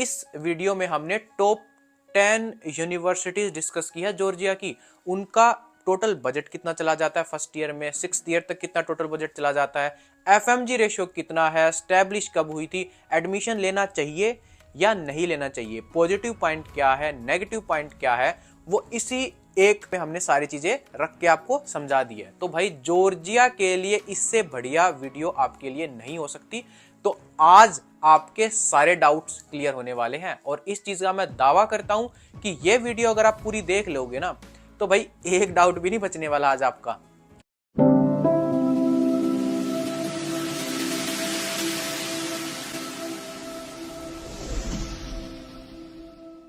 इस वीडियो में हमने टॉप 10 यूनिवर्सिटीज डिस्कस की है जॉर्जिया की। उनका टोटल बजट कितना चला जाता है फर्स्ट ईयर में, 6th ईयर तक कितना टोटल बजट चला जाता है, एफएमजी रेशियो कितना है, स्टैब्लिश कब हुई थी, एडमिशन लेना चाहिए या नहीं लेना चाहिए, पॉजिटिव पॉइंट क्या है, नेगेटिव पॉइंट क्या है, वो इसी एक पे हमने सारी चीजें रख के आपको समझा दी है। तो भाई जॉर्जिया के लिए इससे बढ़िया वीडियो आपके लिए नहीं हो सकती। तो आज आपके सारे डाउट्स क्लियर होने वाले हैं और इस चीज का मैं दावा करता हूं कि ये वीडियो अगर आप पूरी देख लोगे ना तो भाई एक डाउट भी नहीं बचने वाला आज आपका।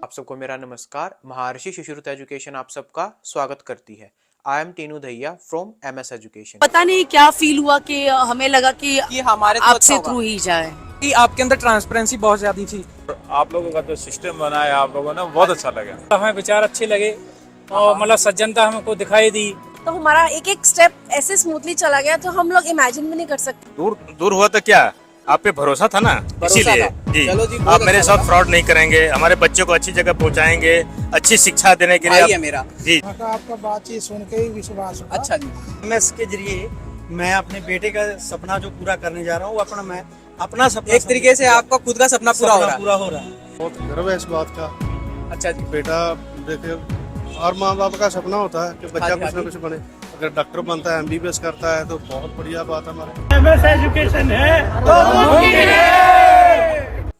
आप सबको मेरा नमस्कार। महर्षि शिशुरुत एजुकेशन आप सबका स्वागत करती है। I am Tinu Dahiya from MS education. पता नहीं क्या फील हुआ कि हमें लगा कि हमारे आपसे थ्रू ही जाए कि आपके अंदर ट्रांसपेरेंसी बहुत ज्यादा थी। आप लोगों का जो सिस्टम बना है आप लोगों ने बहुत अच्छा लगा। हमें विचार अच्छे लगे और मतलब सज्जनता हमको दिखाई दी। तो हमारा एक एक स्टेप ऐसे स्मूथली चला गया तो हम लोग इमेजिन भी नहीं कर सकते। दूर हुआ तो क्या, आप पे भरोसा था ना, इसीलिए जी आप मेरे साथ फ्रॉड नहीं करेंगे, हमारे बच्चों को अच्छी जगह पहुंचाएंगे, अच्छी शिक्षा देने के लिए मेरा जी आपका बातचीत सुन के ही विश्वास हुआ। अच्छा जी। एमएस के जरिए मैं अपने बेटे का सपना जो पूरा करने जा रहा हूँ अपना सपना एक तरीके से आपका खुद का सपना पूरा हो रहा है। बहुत गर्व है इस बात का। अच्छा जी। बेटा देखे और माँ बाप का सपना होता है कि बच्चा कुछ ना कुछ बने। अगर डॉक्टर बनता है, एमबीबीएस करता है तो बहुत बढ़िया बात है। हमारे एमएस एजुकेशन है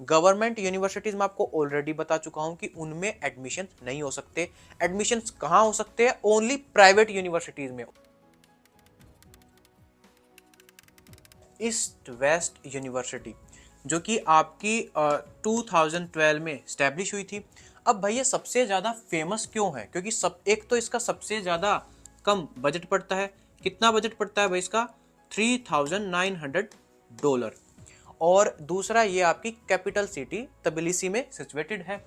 गवर्नमेंट यूनिवर्सिटीज में आपको ऑलरेडी बता चुका हूं कि उनमें एडमिशन नहीं हो सकते। एडमिशन कहां हो सकते हैं? ओनली प्राइवेट यूनिवर्सिटीज में। ईस्ट वेस्ट यूनिवर्सिटी जो कि आपकी 2012 में स्टैब्लिश हुई थी। अब भाई ये सबसे ज्यादा फेमस क्यों है? क्योंकि एक तो इसका सबसे ज्यादा कम बजट पड़ता है। कितना बजट पड़ता है भाई इसका? $3,900। और दूसरा ये आपकी कैपिटल सिटी तबिलिसी में सिचुएटेड है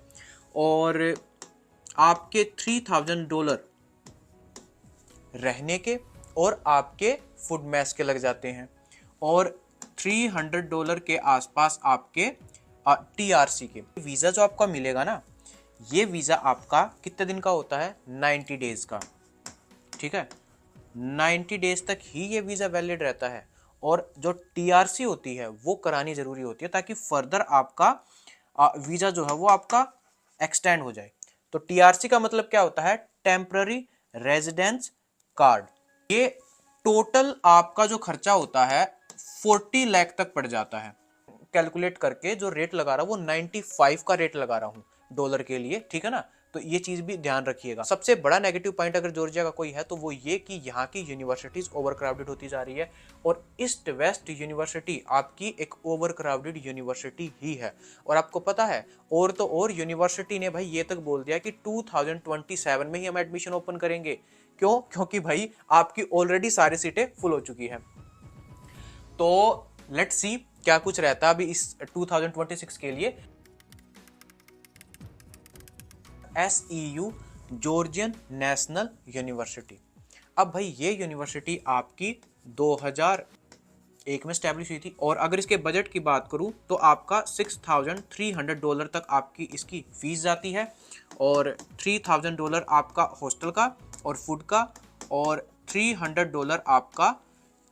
और आपके $3,000 रहने के और आपके फूड मैस के लग जाते हैं और $300 के आसपास आपके टीआरसी के। वीज़ा जो आपका मिलेगा ना, ये वीज़ा आपका कितने दिन का होता है? 90 डेज का। ठीक है, 90 डेज तक ही ये वीज़ा वैलिड रहता है और जो टीआरसी होती है वो करानी ज़रूरी होती है ताकि फर्दर आपका वीज़ा जो है वो आपका एक्सटेंड हो जाए। तो टीआरसी का मतलब क्या होता है? Temporary residence card. ये टोटल आपका जो खर्चा होता है 40 लाख तक पड़ जाता है। कैलकुलेट करके जो रेट लगा रहा हूं वो 95 का रेट लगा रहा हूं डॉलर के लिए, ठीक है ना? तो ये चीज भी ध्यान रखिएगा। सबसे बड़ा नेगेटिव पॉइंट अगर जॉर्जिया का कोई है तो वो ये कि यहाँ की यूनिवर्सिटीज ओवर क्राउडेड होती जा रही है और ईस्ट वेस्ट यूनिवर्सिटी आपकी एक ओवर क्राउडेड यूनिवर्सिटी ही है। और आपको पता है और तो और यूनिवर्सिटी ने भाई ये तक बोल दिया कि 2027 में ही हम एडमिशन ओपन करेंगे। क्यों? क्योंकि भाई आपकी ऑलरेडी सारी सीटें फुल हो चुकी है। तो लेट्स सी क्या कुछ रहता है अभी इस 2026 के लिए। SEU Georgian national university. अब भाई ये यूनिवर्सिटी आपकी 2001 में स्टैब्लिश हुई थी और अगर इसके बजट की बात करूं तो आपका $6,300 तक आपकी इसकी फीस जाती है और $3,000 आपका हॉस्टल का और फूड का और $300 आपका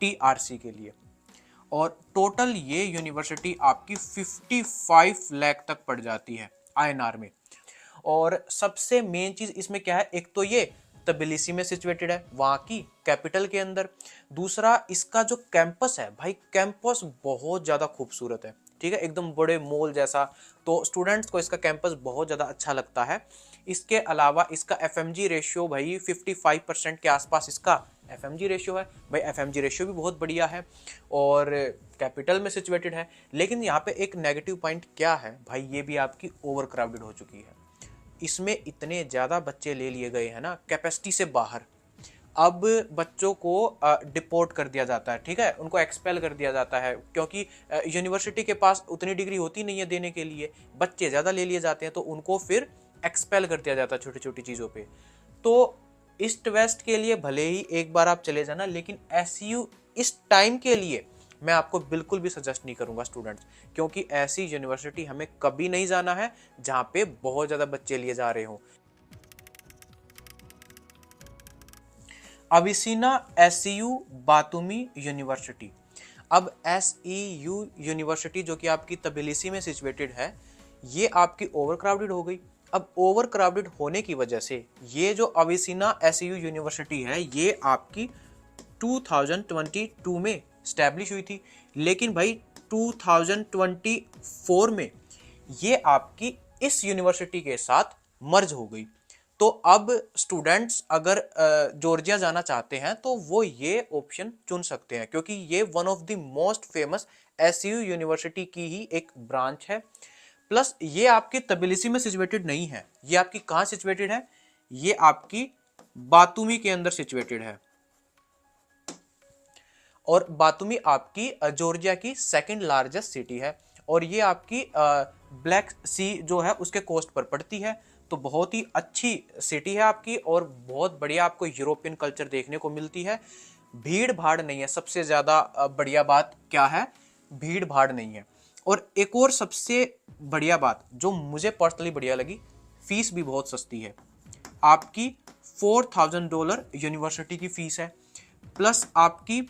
टीआरसी के लिए। और टोटल ये यूनिवर्सिटी आपकी 55 लाख तक पड़ जाती है INR में। और सबसे मेन चीज इसमें क्या है? एक तो ये तबिलिसी में सिचुएटेड है, वहाँ की कैपिटल के अंदर। दूसरा इसका जो कैंपस है भाई, कैंपस बहुत ज़्यादा खूबसूरत है, ठीक है, एकदम बड़े मॉल जैसा। तो स्टूडेंट्स को इसका कैंपस बहुत ज़्यादा अच्छा लगता है। इसके अलावा इसका एफएमजी रेशियो भाई 55% के आसपास इसका एफएमजी रेशियो है। भाई एफएमजी रेशियो भी बहुत बढ़िया है और कैपिटल में सिचुएटेड है। लेकिन यहाँ पे एक नेगेटिव पॉइंट क्या है भाई, ये भी आपकी ओवर क्राउडेड हो चुकी है। इसमें इतने ज़्यादा बच्चे ले लिए गए हैं ना कैपेसिटी से बाहर। अब बच्चों को डिपोर्ट कर दिया जाता है, ठीक है, उनको एक्सपेल कर दिया जाता है क्योंकि यूनिवर्सिटी के पास उतनी डिग्री होती नहीं है देने के लिए। बच्चे ज़्यादा ले लिए जाते हैं तो उनको फिर एक्सपेल कर दिया जाता है छोटी छोटी चीज़ों पे। तो ईस्ट वेस्ट के लिए भले ही एक बार आप चले जाना, लेकिन SU इस टाइम के लिए मैं आपको बिल्कुल भी सजेस्ट नहीं करूंगा स्टूडेंट्स, क्योंकि ऐसी यूनिवर्सिटी हमें कभी नहीं जाना है जहां पे बहुत ज़्यादा बच्चे लिए जा रहे हों। अविसिना एसईयू बातुमी यूनिवर्सिटी। अब एसईयू यूनिवर्सिटी जो कि आपकी तबिलिसी में सिचुएटेड है, ये आपकी ओवर क्राउडेड हो गई। अब ओवर क्राउडेड होने की वजह से ये जो अविसिना एसईयू यूनिवर्सिटी है ये आपकी 2022 में स्टैब्लिश हुई थी, लेकिन भाई 2024 में ये आपकी इस यूनिवर्सिटी के साथ मर्ज हो गई। तो अब स्टूडेंट्स अगर जॉर्जिया जाना चाहते हैं तो वो ये ऑप्शन चुन सकते हैं, क्योंकि ये one of the most famous SEU university की ही एक ब्रांच है। प्लस ये आपके तबिलिसी में सिचुएटेड नहीं है, ये आपकी कहाँ सिचुएटेड है, ये आपकी बातुमी के अंदर सिचुएटेड है। और बातुमी आपकी जॉर्जिया की सेकंड लार्जेस्ट सिटी है और ये आपकी ब्लैक सी जो है उसके कोस्ट पर पड़ती है। तो बहुत ही अच्छी सिटी है आपकी और बहुत बढ़िया आपको यूरोपियन कल्चर देखने को मिलती है। भीड़ भाड़ नहीं है, सबसे ज़्यादा बढ़िया बात क्या है, भीड़ भाड़ नहीं है। और एक और सबसे बढ़िया बात जो मुझे पर्सनली बढ़िया लगी, फीस भी बहुत सस्ती है। आपकी $4,000 यूनिवर्सिटी की फ़ीस है, प्लस आपकी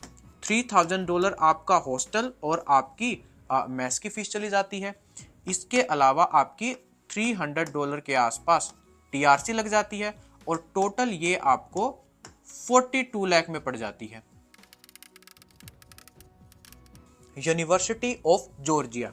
$3,000 आपका हॉस्टल और आपकी मेस की फ़ीस चली जाती है। इसके अलावा आपकी $300 के आसपास टीआरसी लग जाती है और टोटल ये आपको 42 लाख में पड़ जाती है। यूनिवर्सिटी ऑफ जॉर्जिया,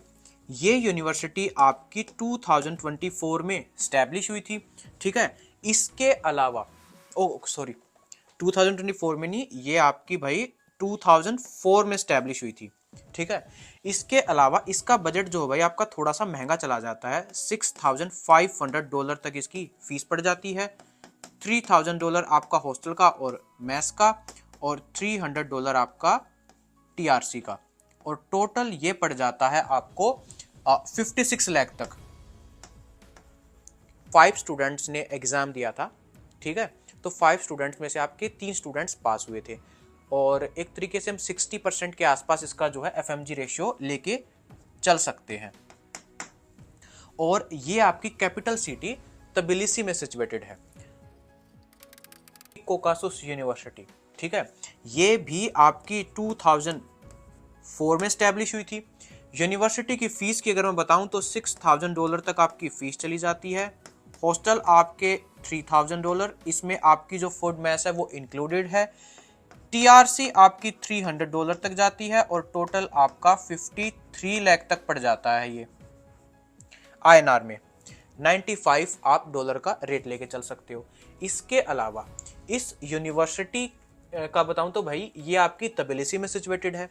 ये यूनिवर्सिटी आपकी 2024 में स्टैब्लिश हुई थी, ठीक है। इसके अलावा 2024 में नहीं, ये आपकी भाई 2004 में स्टैब्लिश हुई थी, ठीक है। इसके अलावा इसका बजट जो है भाई आपका थोड़ा सा महंगा चला जाता है। $6,500 तक इसकी फीस पड़ जाती है। $3,000 आपका हॉस्टल का और मेस का और $300 आपका टीआरसी का, और टोटल ये पड़ जाता है आपको 56 लाख तक। 5 स्टूडेंट्स ने एग्जाम दिया था, ठीक है। तो 5 स्टूडेंट्स में से आपके 3 स्टूडेंट्स पास हुए थे और एक तरीके से हम 60% के आसपास इसका जो है FMG रेशियो लेके चल सकते हैं। और ये आपकी कैपिटल सिटी तबिलिसी में सिचुएटेड है। कोकासुस यूनिवर्सिटी, ठीक है, ये भी आपकी 2004 में स्टैब्लिश हुई थी। यूनिवर्सिटी की फ़ीस की अगर मैं बताऊं तो $6,000 तक आपकी फ़ीस चली जाती है। हॉस्टल आपके $3,000, इसमें आपकी जो फूड मैस है वो इंक्लूडेड है। टीआरसी आपकी $300 तक जाती है और टोटल आपका 53 लाख तक पड़ जाता है। ये INR में 95 आप डॉलर का रेट लेके चल सकते हो। इसके अलावा इस यूनिवर्सिटी का बताऊं तो भाई ये आपकी तबिलिसी में सिचुएटेड है,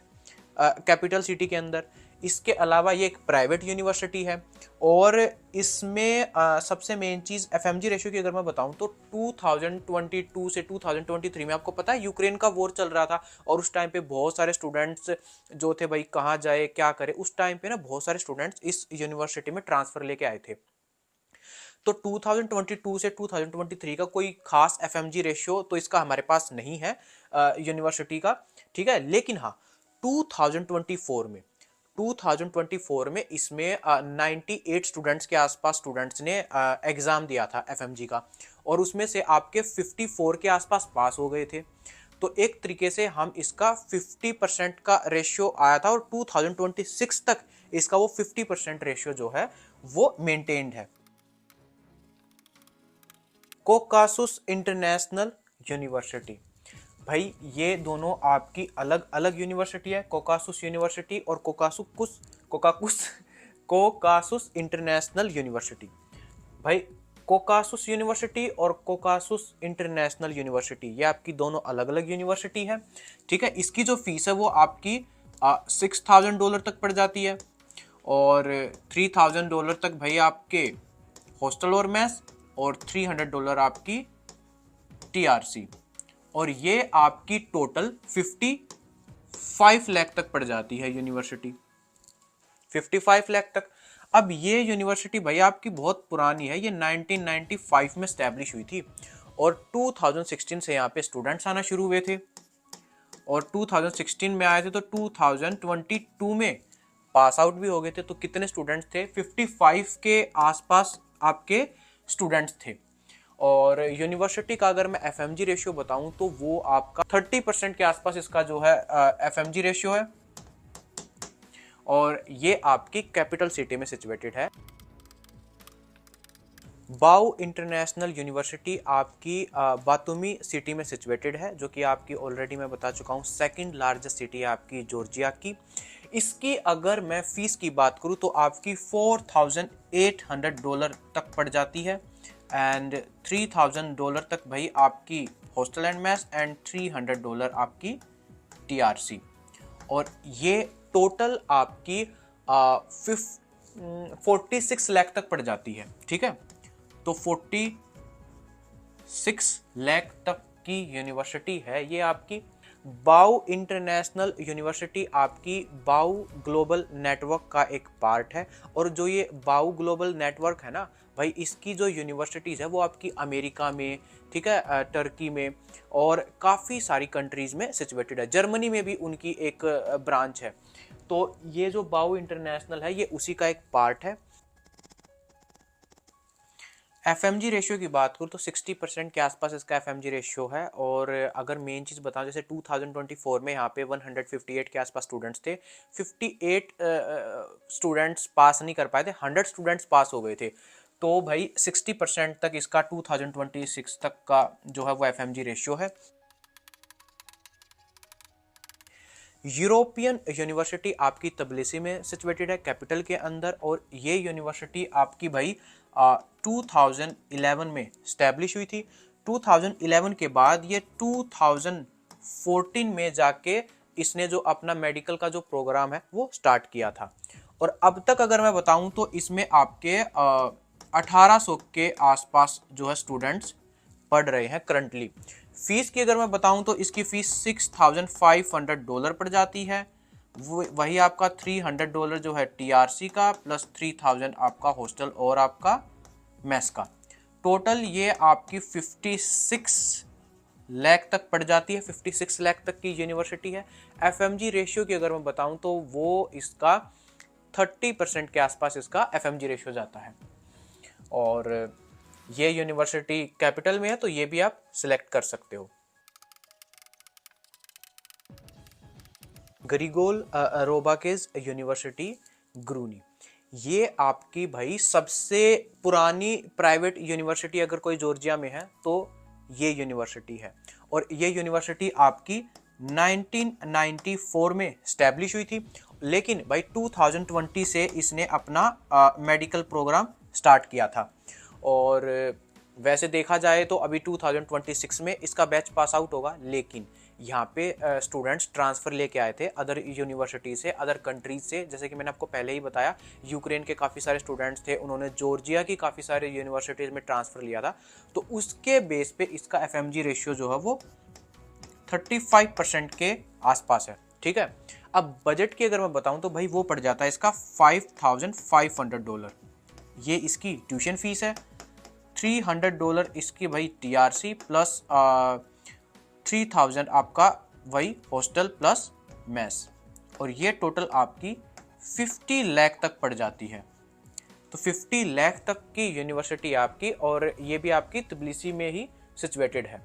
कैपिटल सिटी के अंदर। इसके अलावा ये एक प्राइवेट यूनिवर्सिटी है और इसमें सबसे मेन चीज़ FMG रेशियो की अगर मैं बताऊं तो 2022 से 2023 में आपको पता है यूक्रेन का वॉर चल रहा था और उस टाइम पे बहुत सारे स्टूडेंट्स जो थे भाई कहाँ जाए क्या करे, उस टाइम पे ना बहुत सारे स्टूडेंट्स इस यूनिवर्सिटी में ट्रांसफ़र लेके आए थे। तो 2022 से 2023 का कोई खास FMG रेशियो तो इसका हमारे पास नहीं है यूनिवर्सिटी का, ठीक है। लेकिन हाँ 2024 में इसमें 98 स्टूडेंट्स के आसपास स्टूडेंट्स ने एग्ज़ाम दिया था FMG का और उसमें से आपके 54 के आसपास पास हो गए थे। तो एक तरीके से हम इसका 50% का रेशियो आया था और 2026 तक इसका वो 50% रेशियो जो है वो मेंटेन्ड है। कोकासुस इंटरनेशनल यूनिवर्सिटी, भाई ये दोनों आपकी अलग अलग यूनिवर्सिटी है, कोकासुस यूनिवर्सिटी और कोकासुस इंटरनेशनल यूनिवर्सिटी। भाई कोकासुस यूनिवर्सिटी और कोकासुस इंटरनेशनल यूनिवर्सिटी ये आपकी दोनों अलग अलग यूनिवर्सिटी है, ठीक है। इसकी जो फीस है वो आपकी $6,000 तक पड़ जाती है और $3,000 तक भाई आपके हॉस्टल और मेस और $300 आपकी टीआरसी, और ये आपकी टोटल 55 लाख तक पड़ जाती है यूनिवर्सिटी, 55 लाख तक। अब ये यूनिवर्सिटी भाई आपकी बहुत पुरानी है, ये 1995 में स्टैब्लिश हुई थी और 2016 से यहाँ पे स्टूडेंट्स आना शुरू हुए थे और 2016 में आए थे तो 2022 में पास आउट भी हो गए थे। तो कितने स्टूडेंट्स थे? 55 के आसपास आपके स्टूडेंट्स थे। और यूनिवर्सिटी का अगर मैं एफएमजी रेशियो बताऊं तो वो आपका 30% के आसपास इसका जो है एफएमजी रेशियो है, और ये आपकी कैपिटल सिटी में सिचुएटेड है। बाउ इंटरनेशनल यूनिवर्सिटी आपकी बातुमी सिटी में सिचुएटेड है, जो कि आपकी ऑलरेडी मैं बता चुका हूँ सेकंड लार्जेस्ट सिटी है आपकी जॉर्जिया की। इसकी अगर मैं फीस की बात करूँ तो आपकी $4,800 तक पड़ जाती है, एंड $3,000 तक भाई आपकी हॉस्टल एंड मेस, एंड $300 आपकी टीआरसी। और ये टोटल आपकी 46 लाख तक पड़ जाती है। ठीक है, तो 46 लाख तक की यूनिवर्सिटी है ये आपकी। बाउ इंटरनेशनल यूनिवर्सिटी आपकी बाउ ग्लोबल नेटवर्क का एक पार्ट है, और जो ये बाउ ग्लोबल नेटवर्क है ना भाई, इसकी जो यूनिवर्सिटीज़ है वो आपकी अमेरिका में, ठीक है, टर्की में और काफ़ी सारी कंट्रीज़ में सिचुएटेड है। जर्मनी में भी उनकी एक ब्रांच है। तो ये जो बाउ इंटरनेशनल है ये उसी का एक पार्ट है। एफएमजी रेशियो की बात करूँ तो 60% के आसपास इसका एफएमजी रेशियो है। और अगर मेन चीज़ बताऊँ, जैसे 2024 में यहाँ पे 158 के आसपास स्टूडेंट्स थे, 58 स्टूडेंट्स पास नहीं कर पाए थे, 100 स्टूडेंट्स पास हो गए थे। तो भाई 60% तक इसका 2026 तक का जो है वो एफएमजी रेशियो है। यूरोपियन यूनिवर्सिटी आपकी तबिलिसी में सिचुएटेड है, कैपिटल के अंदर, और ये यूनिवर्सिटी आपकी भाई 2011 में स्टैब्लिश हुई थी। 2011 के बाद ये 2014 में जाके इसने जो अपना मेडिकल का जो प्रोग्राम है वो स्टार्ट किया था। और अब तक अगर मैं बताऊं तो इसमें आपके 1800 के आसपास जो है स्टूडेंट्स पढ़ रहे हैं करंटली। फीस की अगर मैं बताऊं तो इसकी फीस $6,500 पड़ जाती है। वही आपका $300 जो है टीआरसी का, प्लस 3000 आपका हॉस्टल और आपका मेस का। टोटल ये आपकी 56 लाख तक पड़ जाती है। 56 लाख तक की यूनिवर्सिटी है। एफएमजी रेशियो की अगर मैं बताऊं तो वो इसका 30% के आसपास इसका एफएमजी रेशियो जाता है। और ये यूनिवर्सिटी कैपिटल में है, तो ये भी आप सिलेक्ट कर सकते हो। ग्रिगोल रोबाकेज यूनिवर्सिटी ग्रूनी, ये आपकी भाई सबसे पुरानी प्राइवेट यूनिवर्सिटी अगर कोई जॉर्जिया में है तो ये यूनिवर्सिटी है। और ये यूनिवर्सिटी आपकी 1994 में स्टैब्लिश हुई थी, लेकिन भाई 2020 से इसने अपना मेडिकल प्रोग्राम स्टार्ट किया था। और वैसे देखा जाए तो अभी 2026 में इसका बैच पास आउट होगा, लेकिन यहाँ पे स्टूडेंट्स ट्रांसफ़र लेके आए थे अदर यूनिवर्सिटी से, अदर कंट्रीज से। जैसे कि मैंने आपको पहले ही बताया, यूक्रेन के काफ़ी सारे स्टूडेंट्स थे, उन्होंने जॉर्जिया की काफ़ी सारे यूनिवर्सिटीज़ में ट्रांसफ़र लिया था। तो उसके बेस पे इसका एफएमजी रेशियो जो है वो 35% के आसपास है। ठीक है, अब बजट की अगर मैं बताऊँ तो भाई वो पड़ जाता है इसका $5,500। ये इसकी ट्यूशन फीस है। $300 इसकी भाई टीआरसी, प्लस 3000 आपका वही हॉस्टल प्लस मेस, और ये टोटल आपकी 50 लाख तक पड़ जाती है। तो 50 लाख तक की यूनिवर्सिटी आपकी, और ये भी आपकी तबिलिसी में ही सिचुएटेड है।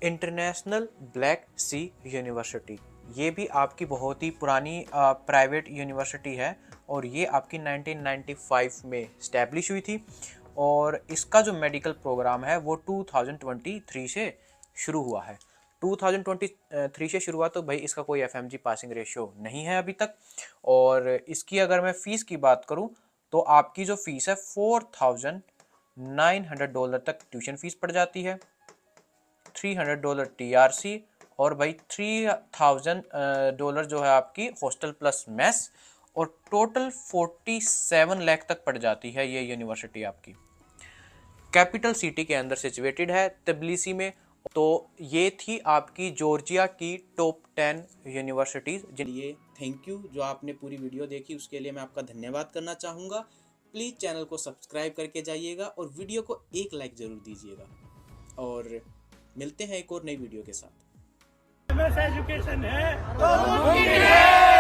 इंटरनेशनल ब्लैक सी यूनिवर्सिटी, ये भी आपकी बहुत ही पुरानी प्राइवेट यूनिवर्सिटी है, और ये आपकी 1995 में स्टैब्लिश हुई थी। और इसका जो मेडिकल प्रोग्राम है वो 2023 से शुरू हुआ है। 2023 से शुरू हुआ, तो भाई इसका कोई एफएमजी पासिंग रेशियो नहीं है अभी तक। और इसकी अगर मैं फ़ीस की बात करूं तो आपकी जो फ़ीस है $4,900 तक ट्यूशन फ़ीस पड़ जाती है, $300 टीआरसी, और भाई $3,000 जो है आपकी हॉस्टल प्लस मेस, और टोटल 47 लाख तक पड़ जाती है ये यूनिवर्सिटी आपकी। कैपिटल सिटी के अंदर सिचुएटेड है, तबिलिसी में। तो ये थी आपकी जॉर्जिया की टॉप 10 यूनिवर्सिटीज़। चलिए, थैंक यू जो आपने पूरी वीडियो देखी, उसके लिए मैं आपका धन्यवाद करना चाहूँगा। प्लीज़ चैनल को सब्सक्राइब करके जाइएगा और वीडियो को एक लाइक ज़रूर दीजिएगा, और मिलते हैं एक और नई वीडियो के साथ। एजुकेशन है